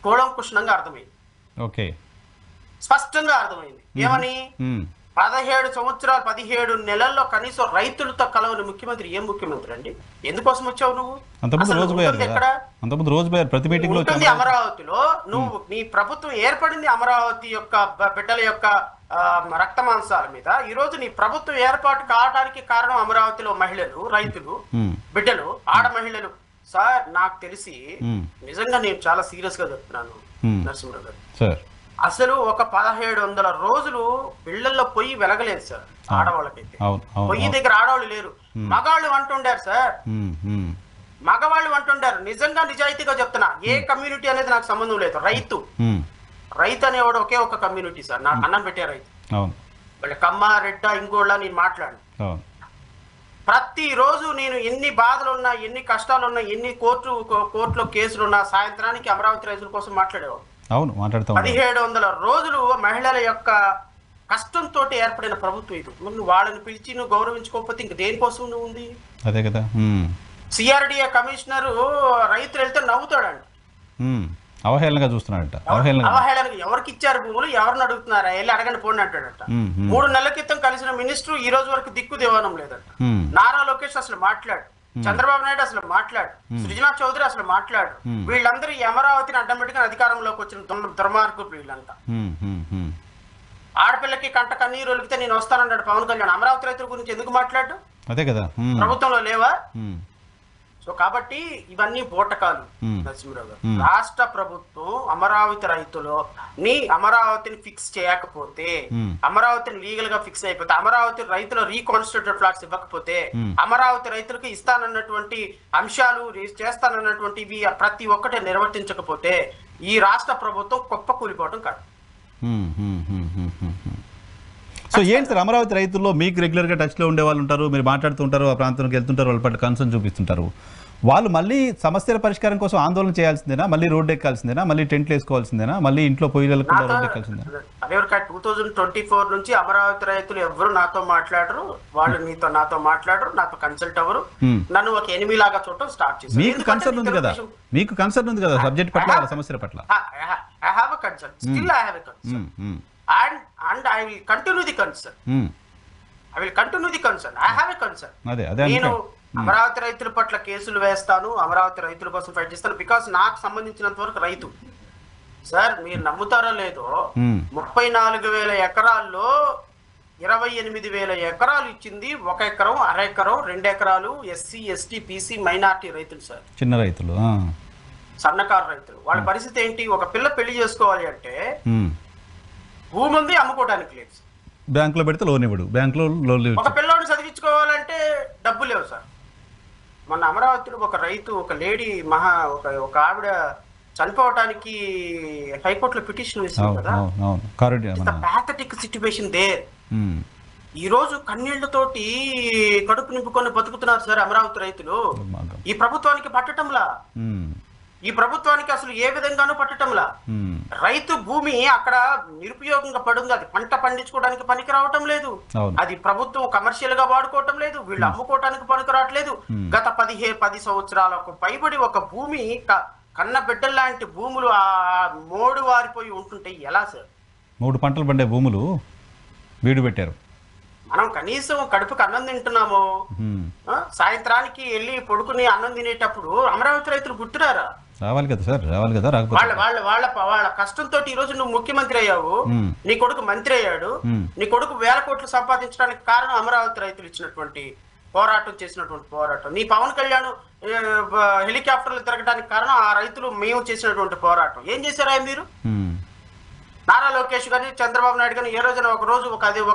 కూలంకుషంగా అర్థమైంది. ఓకే, స్పష్టంగా అర్థమైంది. ఏమని 17 సంవత్సరాలు 17 నెలల్లో కనీసం రైతులతో కలవని ముఖ్యమంత్రి ఏం ముఖ్యమంత్రి అండి? ఎందుకోసం వచ్చావు నువ్వు? అంతకుముందు రోజు పోయారు ప్రతి మీటింగ్ లో. అమరావతిలో నువ్వు నీ ప్రభుత్వం ఏర్పడింది అమరావతి యొక్క బిడ్డల యొక్క రక్త మాంసాల మీద. ఈ రోజు నీ ప్రభుత్వం ఏర్పాటు కావడానికి కారణం అమరావతిలో మహిళలు, రైతులు, బిడ్డలు, ఆడ మహిళలు. సార్ నాకు తెలిసి నిజంగా నేను చాలా సీరియస్ గా చెప్తున్నాను నరసింహరావు గారు, అసలు ఒక 1700 రోజులు ఇళ్లలో పొయ్యి వెలగలేదు సార్ ఆడవాళ్ళకైతే. పొయ్యి దగ్గర ఆడవాళ్ళు లేరు, మగాళ్ళు అంటుండారు సార్, మగవాళ్ళు అంటుండారు. నిజంగా నిజాయితీగా చెప్తున్నా, ఏ కమ్యూనిటీ అనేది నాకు సంబంధం లేదు. రైతు అనేవాడు ఒకే ఒక కమ్యూనిటీ సార్, నాకు అన్నం పెట్టే రైతు. వాళ్ళ కమ్మ, రెడ్డ, ఇంకోళ్ళ నేను మాట్లాడు. ప్రతిరోజు నేను ఎన్ని బాధలున్నా, ఎన్ని కష్టాలున్నా, ఎన్ని కోర్టులో కేసులున్నా సాయంత్రానికి అమరావతి రైతుల కోసం మాట్లాడేవాడు. 1700 రోజులు మహిళల యొక్క కష్టంతో ఏర్పడిన ప్రభుత్వం ఇది. నువ్వు వాళ్ళని పిలిచి నువ్వు గౌరవించుకోకపోతే ఇంక దేనికోసం నువ్వు ఉంది? అదే కదా. సిఆర్డిఏ కమిషనర్ రైతులు వెళ్తే నవ్వుతాడంట, అవహేళనగా చూస్తున్నాడంట. అవహేళనగా ఎవరికి ఇచ్చారు భూములు, ఎవరిని అడుగుతున్నారా, వెళ్ళి అడగండి పోండి అంటాడంట. 3 నెలల క్రితం కలిసిన మినిస్టర్ ఈ రోజు వరకు దిక్కు దేవానం లేదంట. నారా లోకేష్ అసలు మాట్లాడు, చంద్రబాబు నాయుడు అసలు మాట్లాడు, సృజనా చౌదరి అసలు మాట్లాడు. వీళ్ళందరూ ఈ అమరావతిని అడ్డమెట్టుగా అధికారంలోకి వచ్చిన దుర్మార్గులు వీళ్ళంతా. ఆడపిల్లకి కంట కన్నీరు ఒలిపితే నేను వస్తానన్నాడు పవన్ కళ్యాణ్. అమరావతి రైతుల గురించి ఎందుకు మాట్లాడు? అదే కదా, ప్రభుత్వంలో లేవా? సో కాబట్టి ఇవన్నీ బోటకాలు నరసింహరావు గారు. రాష్ట్ర ప్రభుత్వం అమరావతి రైతులు అమరావతిని ఫిక్స్ చేయకపోతే, అమరావతిని లీగల్ గా ఫిక్స్ అయిపోతే, అమరావతి రైతుల రీకాన్స్టిట్యూటెడ్ ఫ్లాట్స్ ఇవ్వకపోతే, అమరావతి రైతులకు ఇస్తానన్నటువంటి అంశాలు చేస్తానన్నటువంటివి ప్రతి ఒక్కటి నిర్వర్తించకపోతే ఈ రాష్ట్ర ప్రభుత్వం కుప్ప కూలిపోవడం కాదు. సో ఏంటి సార్, అమరావతి రైతుల్లో మీకు రెగ్యులర్గా టచ్లో ఉండే వాళ్ళు ఉంటారు, మీరు మాట్లాడుతూ ఉంటారు, ఆ ప్రాంతానికి వెళ్తుంటారు, వాళ్ళ పట్ల కన్సర్న్ చూపిస్తుంటారు. వాళ్ళు మళ్ళీ సమస్యల పరిష్కారం కోసం ఆందోళన చేయాల్సిందేనా, మళ్ళీ రోడ్డు ఎక్కాల్సిందేనా, మళ్ళీ టెంట్లు వేసుకోవాల్సిందేనా, మళ్ళీ ఇంట్లో పొయ్యిలు వెళ్ళకుండా రోడ్డు ఎక్కాల్సిందేనా? 2024 నుంచి అమరావతి రైతులు ఎవరు నాతో మాట్లాడరు, వాళ్ళు నాతో మాట్లాడరు, నాతో కన్సల్ట్ అవ్వరు, నన్ను ఒక ఎనిమి లాగా చూడటం స్టార్ట్ చేశారు. మీకు కన్సర్న్ ఉంది కదా, మీకు కన్సర్న్ ఉంది కదా సబ్జెక్ట్ పట్ల, సమస్యల పట్ల. I have a concern. Still I have a concern. And I will continue the concern. I will continue the concern. I have a concern. నేను అమరావతి రైతుల పట్ల కేసులు వేస్తాను, అమరావతి రైతుల కోసం ఫైట్ చేస్తాను. బికాస్ నాకు సంబంధించినంత వరకు రైతు సార్, మీరు నమ్ముతారో లేదో, 34,000 ఎకరాల్లో 28,000 ఎకరాలు ఇచ్చింది 1 ఎకరం, అర ఎకరం, 2 ఎకరాలు ఎస్సీ, ఎస్టీ, బీసీ, మైనార్టీ రైతులు సార్, చిన్న రైతులు, సన్నకారు రైతులు. వాళ్ళ పరిస్థితి ఏంటి? ఒక పిల్ల పెళ్లి చేసుకోవాలి అంటే భూమి ఉంది, అమ్ముకోవడానికి లేదు, బ్యాంకులో పెడితే లోన్ ఇవ్వడు, బ్యాంకులో లోన్ లేవు. ఒక పిల్లోని చదివించుకోవాలంటే డబ్బు లేవు సార్. మన అమరావతిలో ఒక రైతు, ఒక లేడీ, ఒక ఆవిడ చనిపోవటానికి హైకోర్టులో పిటిషన్ వేసింది కదా. Pathetic situation there. ఈ రోజు కన్నీళ్లతోటి కడుపు నింపుకొని బతుకుతున్నారు సార్ అమరావతి రైతులు. ఈ ప్రభుత్వానికి పట్టటంలా, ఈ ప్రభుత్వానికి అసలు ఏ విధంగానూ పట్టటంలా. రైతు భూమి అక్కడ నిరుపయోగంగా పడుంది, అది పంట పండించుకోవడానికి పనికి రావటం లేదు, అది ప్రభుత్వం కమర్షియల్ గా వాడుకోవటం లేదు, వీళ్ళు అమ్ముకోవటానికి పనికి రావట్లేదు. గత 10 సంవత్సరాలకు పైబడి ఒక భూమి కన్న బిడ్డల్లాంటి భూములు మోడు వారిపోయి ఉంటుంటే ఎలా సార్? 3 పంటలు పండే భూములు వీడు పెట్టారు. మనం కనీసం కడుపుకి అన్నం తింటున్నాము, సాయంత్రానికి వెళ్ళి పడుకుని అన్నం తినేటప్పుడు అమరావతి రైతులు గుర్తురారా? రావాలి కదా సార్, రావాలి కదా. వాళ్ళ కష్టంతో ఈ రోజు నువ్వు ముఖ్యమంత్రి అయ్యావు, నీ కొడుకు మంత్రి అయ్యాడు, నీ కొడుకు 1000 కోట్లు సంపాదించడానికి కారణం అమరావతి రైతులు ఇచ్చినటువంటి పోరాటం, చేసినటువంటి పోరాటం. నీ పవన్ కళ్యాణ్ హెలికాప్టర్లు తిరగడానికి కారణం ఆ రైతులు మేము చేసినటువంటి పోరాటం. ఏం చేశారా మీరు? నారా లోకేష్ గాని, చంద్రబాబు నాయుడు గాని ఏ రోజున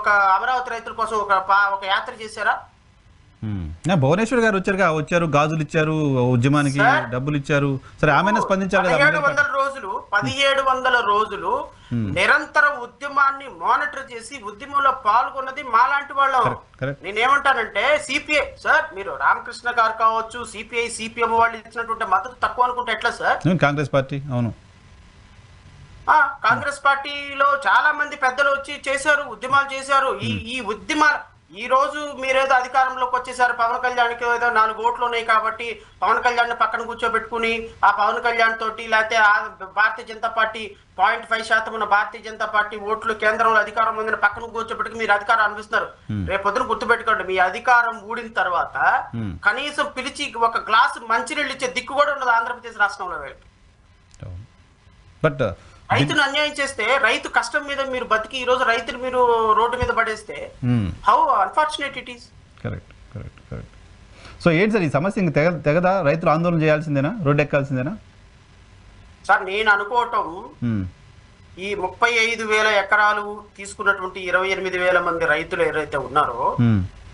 ఒక అమరావతి రైతుల కోసం ఒక యాత్ర చేశారా? భువనేశ్వర్ గారు వచ్చారు, గాజులు ఇచ్చారు, ఉద్యమానికి డబ్బులు ఇచ్చారు. సరే, ఆమె స్పందించారు. 1700 రోజులు నిరంతరం ఉద్యమాన్ని మానిటర్ చేసి ఉద్యమంలో పాల్గొన్నది మాలాంటి వాళ్ళం. నేనేమంటానంటే సిపిఐ సార్, మీరు రామకృష్ణ గారు కావచ్చు, సిపిఐ, సిపిఎం వాళ్ళు ఇచ్చినటువంటి మద్దతు తక్కువ అనుకుంటే ఎట్లా సార్? కాంగ్రెస్ పార్టీ, అవును, కాంగ్రెస్ పార్టీలో చాలా మంది పెద్దలు వచ్చి చేశారు, ఉద్యమాలు చేశారు. ఈ ఉద్యమాలు ఈ రోజు మీరేదో అధికారంలోకి వచ్చేసారు, పవన్ కళ్యాణ్కి ఏదో 4 ఓట్లు ఉన్నాయి కాబట్టి పవన్ కళ్యాణ్ పక్కన కూర్చోబెట్టుకుని ఆ పవన్ కళ్యాణ్ తోటి లేకపోతే భారతీయ జనతా పార్టీ 0.5% ఉన్న భారతీయ జనతా పార్టీ ఓట్లు కేంద్రంలో అధికారం ఉందని పక్కన కూర్చోబెట్టుకుని మీరు అధికారం అనిపిస్తున్నారు. రేపొద్దున గుర్తుపెట్టుకోండి, మీ అధికారం ఊడిన తర్వాత కనీసం పిలిచి ఒక గ్లాసు మంచినీళ్ళు ఇచ్చే దిక్కు కూడా ఉండదు ఆంధ్రప్రదేశ్ రాష్ట్రంలో. వీళ్ళకి బట్ రైతును అన్యాయం చేస్తే, రైతు కష్టం మీద మీరు బతికి ఈ రోజు రైతులు మీరు రోడ్డు మీద పడేస్తే how unfortunate it is. Correct correct correct. So ఏంటి సార్ ఈ సమస్య ఇంక తెగదా? రైతులు ఆందోళన చేయాల్సిందేనా, రోడ్డు ఎక్కాల్సిందేనా? సార్ నేను అనుకోవటం ఈ 35,000 ఎకరాలు తీసుకున్నటువంటి 28,000 మంది రైతులు ఎవరైతే ఉన్నారో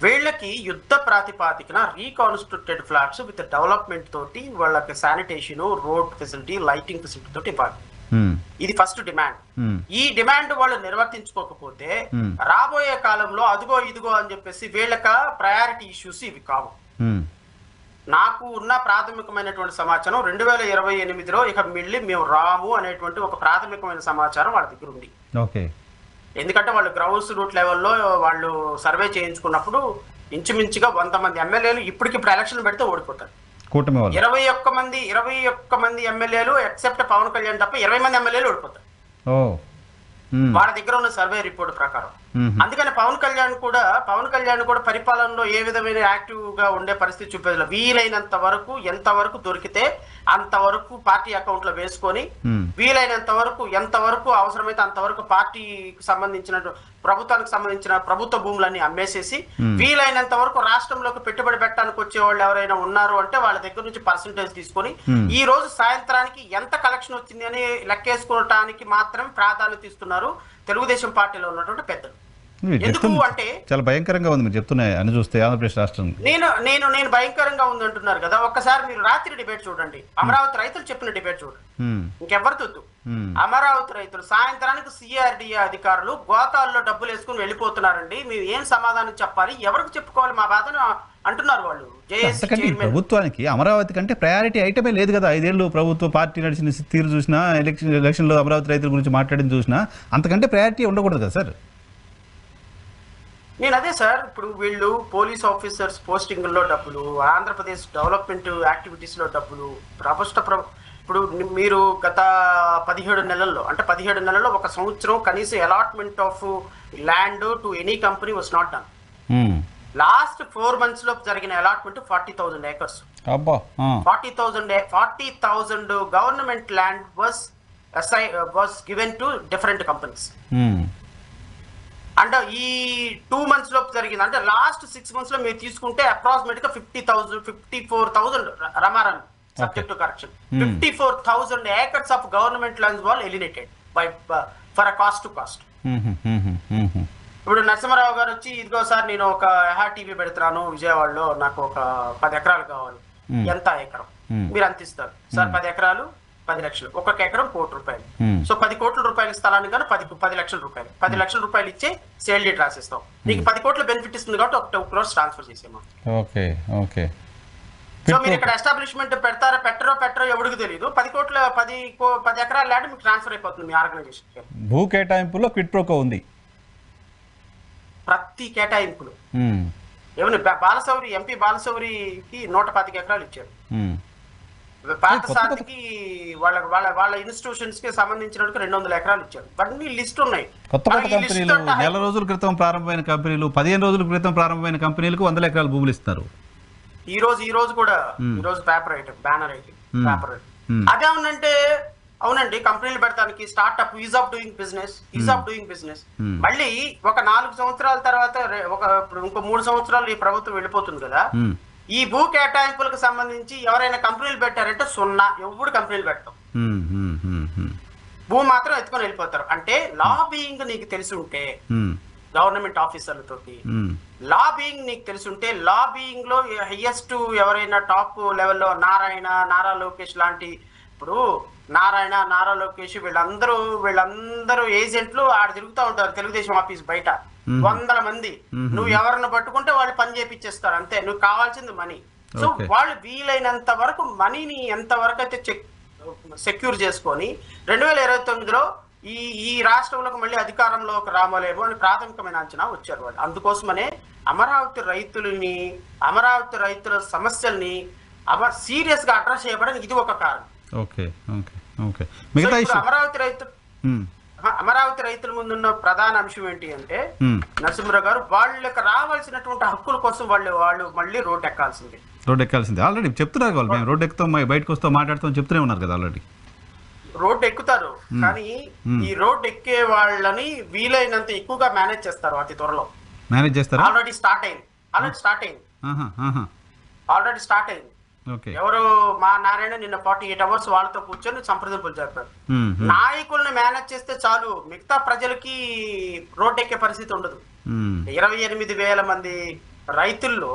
వీళ్ళకి యుద్ధ ప్రాతిపాదికన రీకాన్స్ట్రక్టెడ్ ఫ్లాట్స్ విత్ డెవలప్మెంట్ తోటి వాళ్ళకి sanitation, road facility, lighting facility తోటి ఇవ్వాలి. ఇది ఫస్ట్ డిమాండ్. ఈ డిమాండ్ వాళ్ళు నిర్వర్తించుకోకపోతే రాబోయే కాలంలో అదిగో ఇదిగో అని చెప్పేసి వీళ్ళక ప్రయారిటీ ఇష్యూస్ ఇవి కావు. నాకు ఉన్న ప్రాథమికమైనటువంటి సమాచారం 2028లో ఇక మిళ్ళి మేము రాము అనేటువంటి ఒక ప్రాథమికమైన సమాచారం వాళ్ళ దగ్గర ఉంది. ఎందుకంటే వాళ్ళు గ్రౌండ్స్ రూట్ లెవెల్లో వాళ్ళు సర్వే చేయించుకున్నప్పుడు ఇంచుమించుగా 100 మంది ఎమ్మెల్యేలు ఇప్పటికిప్పుడు ఎలక్షన్ పెడితే ఓడిపోతారు. 21 మంది ఎమ్మెల్యేలు ఎక్సెప్ట్ పవన్ కళ్యాణ్ తప్ప 20 మంది ఎమ్మెల్యేలు ఓడిపోతారు వాళ్ళ దగ్గర ఉన్న సర్వే రిపోర్ట్ ప్రకారం. అందుకని పవన్ కళ్యాణ్ కూడా పరిపాలనలో ఏ విధమైన యాక్టివ్ గా ఉండే పరిస్థితి చూపేది. వీలైనంత వరకు ఎంతవరకు దొరికితే అంతవరకు పార్టీ అకౌంట్ లో వేసుకొని వీలైనంత వరకు ఎంతవరకు అవసరమైతే అంతవరకు పార్టీకి సంబంధించిన ప్రభుత్వానికి సంబంధించిన ప్రభుత్వ భూములన్నీ అమ్మేసేసి వీలైనంత వరకు రాష్ట్రంలోకి పెట్టుబడి పెట్టడానికి వచ్చే వాళ్ళు ఎవరైనా ఉన్నారు అంటే వాళ్ళ దగ్గర నుంచి పర్సంటేజ్ తీసుకొని ఈ రోజు సాయంత్రానికి ఎంత కలెక్షన్ వచ్చింది అని లెక్కేసుకోవటానికి మాత్రం ప్రాధాన్యత ఇస్తున్నారు తెలుగుదేశం పార్టీలో ఉన్నటువంటి పెద్దలు. ఎందుకు అంటే చాలా భయంకరంగా ఉంది మీరు చెప్తున్నాయి అని చూస్తే ఆంధ్రప్రదేశ్ రాష్ట్రం. నేను భయంకరంగా ఉంది అంటున్నారు కదా, ఒక్కసారి మీరు రాత్రి డిబేట్ చూడండి, అమరావతి రైతులు చెప్పిన డిబేట్ చూడండి, ఇంకెవరి తొద్దు. అమరావతి రైతులు సాయంత్రానికి సిఆర్డిఏ అధికారులు గోతాల్లో డబ్బులు వేసుకుని వెళ్ళిపోతున్నారండి, మేము ఏం సమాధానం చెప్పాలి, ఎవరికి చెప్పుకోవాలి మా బాధను అంటున్నారు వాళ్ళు. ప్రభుత్వానికి అమరావతి కంటే ప్రయారిటీ ఐటమే లేదు కదా. 5 ఏళ్ళు ప్రభుత్వ పార్టీ నడిచిన తీరు చూసినా, ఎలక్షన్లో అమరావతి రైతుల గురించి మాట్లాడింది చూసినా అంతకంటే ప్రయారిటీ ఉండకూడదు కదా సార్. నేను అదే సార్, ఇప్పుడు వీళ్ళు పోలీస్ ఆఫీసర్స్ పోస్టింగ్లో డబ్బులు, ఆంధ్రప్రదేశ్ డెవలప్మెంట్ యాక్టివిటీస్లో డబ్బులు, ఇప్పుడు మీరు గత 17 నెలల్లో అంటే 17 నెలల్లో ఒక సంవత్సరం కనీసం allotment of land to any company was not done. Last 4 months లో జరిగిన allotment 40,000 acres. 40,000 government land was given to different companies. అంటే ఈ 2 months లో జరిగింది. అంటే లాస్ట్ 6 months లో మీరు తీసుకుంటే అప్రాక్సిమేట్ గా 54,000 రమారన్ subject to correction 54,000 acres of government lands were alienated by for a cost to cost. ఇప్పుడు నరసింహారావు గారు వచ్చి ఇదిగో సార్ నేను ఒక టీవీ పెడుతున్నాను విజయవాడలో, నాకు ఒక 10 ఎకరాలు కావాలి. ఎంత ఎకరం మీరు అంత ఇస్తారు సార్? 10 ఎకరాలు 10 లక్షలు, ఒక్కొక్క ఎకరం 1 కోటి రూపాయలు. సో 10 కోట్ల రూపాయల స్థలానికి కానీ 10 లక్షల రూపాయలు, 10 లక్షల రూపాయలు ఇచ్చే సేల్ డీడ్ రాసిస్తాం. నీకు 10 కోట్ల బెనిఫిట్ ఇస్తుంది కాబట్టి ఒక 2 crores ట్రాన్స్ఫర్ చేసేమా. సో మీరు ఇక్కడ ఎస్టాబ్లిష్మెంట్ పెడతారో పెట్టరో ఎవరికి తెలియదు. 10 ఎకరాల ల్యాండ్ మీకు ట్రాన్స్ఫర్ అయిపోతుంది మీ ఆర్గనైజేషన్. భూ కేటాయింపులో క్విడ్ ప్రోకో ఉంది. ప్రతి కేటాయింపులు ఏమన్నా ఎంపీ బాలశౌరికి 125 ఎకరాలు ఇచ్చారు. పార్థసారథికి వాళ్ళ ఇన్స్టిట్యూషన్స్ కి సంబంధించిన 200 ఎకరాలు ఇచ్చారు. ఇవన్నీ లిస్ట్ ఉన్నాయి. కొత్త కంపెనీలు, నెల రోజుల క్రితం ప్రారంభమైన కంపెనీలు, 15 రోజుల క్రితం ప్రారంభమైన కంపెనీలకు 100 ఎకరాల భూములు ఇస్తారు. ఈ రోజు కూడా paper item, banner item, paper item అదే ఉందంటే అవునండి కంపెనీలు పెడతానికి startup ease of doing business. మళ్ళీ ఒక 4 సంవత్సరాల తర్వాత ఇప్పుడు ఇంకో 3 సంవత్సరాలు ఈ ప్రభుత్వం వెళ్ళిపోతుంది కదా. ఈ భూ కేటాయింపులకు సంబంధించి ఎవరైనా కంపెనీలు పెట్టారంటే 0, ఎవరు కంపెనీలు పెట్టాం, భూ మాత్రం ఎత్తుకొని వెళ్ళిపోతారు. అంటే లాబింగ్ నీకు తెలిసి ఉంటే గవర్నమెంట్ ఆఫీసర్లతోటి లాబింగ్ నీకు తెలిసి ఉంటే, లాబింగ్ లో హైయెస్ట్ ఎవరైనా టాప్ లెవెల్లో నారా లోకేష్ లాంటి, ఇప్పుడు నారా లోకేష్ వీళ్ళందరూ ఏజెంట్లు ఆడ తిరుగుతూ ఉంటారు తెలుగుదేశం ఆఫీస్ బయట 100 మంది. నువ్వు ఎవరిని పట్టుకుంటే వాళ్ళు పని చేపిచ్చేస్తారు అంతే, నువ్వు కావాల్సింది మనీ. సో వాళ్ళు వీలైనంత వరకు మనీని ఎంత వరకు అయితే సెక్యూర్ చేసుకొని 2029లో ఈ రాష్ట్రంలోకి మళ్ళీ అధికారంలోకి రామలేమో అని ప్రాథమికమైన అంచనా వచ్చారు వాళ్ళు. అందుకోసమనే అమరావతి రైతుల సమస్యల్ని సీరియస్ గా అడ్రస్ చేయబడడానికి ఇది ఒక కారణం. ఓకే ఓకే ఓకే మిగతా అమరావతి రైతుల ముందున్న ప్రధాన అంశం ఏంటి అంటే నరసింహరావు గారు వాళ్ళకి రావాల్సినటువంటి హక్కుల కోసం వాళ్ళు మళ్ళీ రోడ్డు ఎక్కాల్సిందే. ఆల్రెడీ చెప్తున్నారు వాళ్ళు, మేము రోడ్డు ఎక్కుతాం, బయటకు వస్తాం, మాట్లాడుతాం చెప్తూనే ఉన్నారు కదా ఆల్రెడీ. రోడ్డు ఎక్కుతారు కానీ ఈ రోడ్డు ఎక్కే వాళ్ళని వీలైనంత ఎక్కువగా మేనేజ్ చేస్తారు. అతి త్వరలో మేనేజ్ చేస్తారు. ఆల్రెడీ స్టార్ట్ అయింది. ఎవరు మా నారాయణ నిన్న 48 hours వాళ్ళతో కూర్చొని సంప్రదింపులు జరిపారు. నాయకుల్ని మేనేజ్ చేస్తే చాలు, మిగతా ప్రజలకి రోడ్డు ఎక్కే పరిస్థితి ఉండదు. 28,000 మంది రైతుల్లో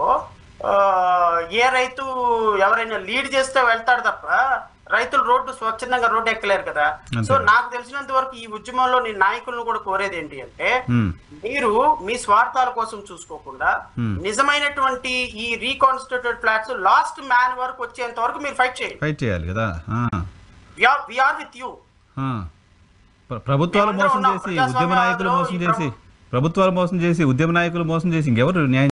ఏ రైతు ఎవరైనా లీడ్ చేస్తే వెళ్తాడు తప్ప రైతులు స్వచ్ఛందంగా రోడ్డు ఎక్కలేరు కదా. సో నాకు తెలిసినంత వరకు ఈ ఉద్యమంలో నేను నాయకులను కూడా కోరేది ఏంటి అంటే, మీరు మీ స్వార్థాల కోసం చూసుకోకుండా నిజమైనటువంటి ఈ రీకాన్స్టిట్యూటెడ్ ఫ్లాట్స్ లాస్ట్ మ్యాన్ వరకు వచ్చేంత వరకు మీరు ఫైట్ చేయాలి కదా. We are with you. ప్రభుత్వాలు మోసం చేసి ఉద్యమ నాయకులు మోసం చేసి ఇంకెవరు న్యాయం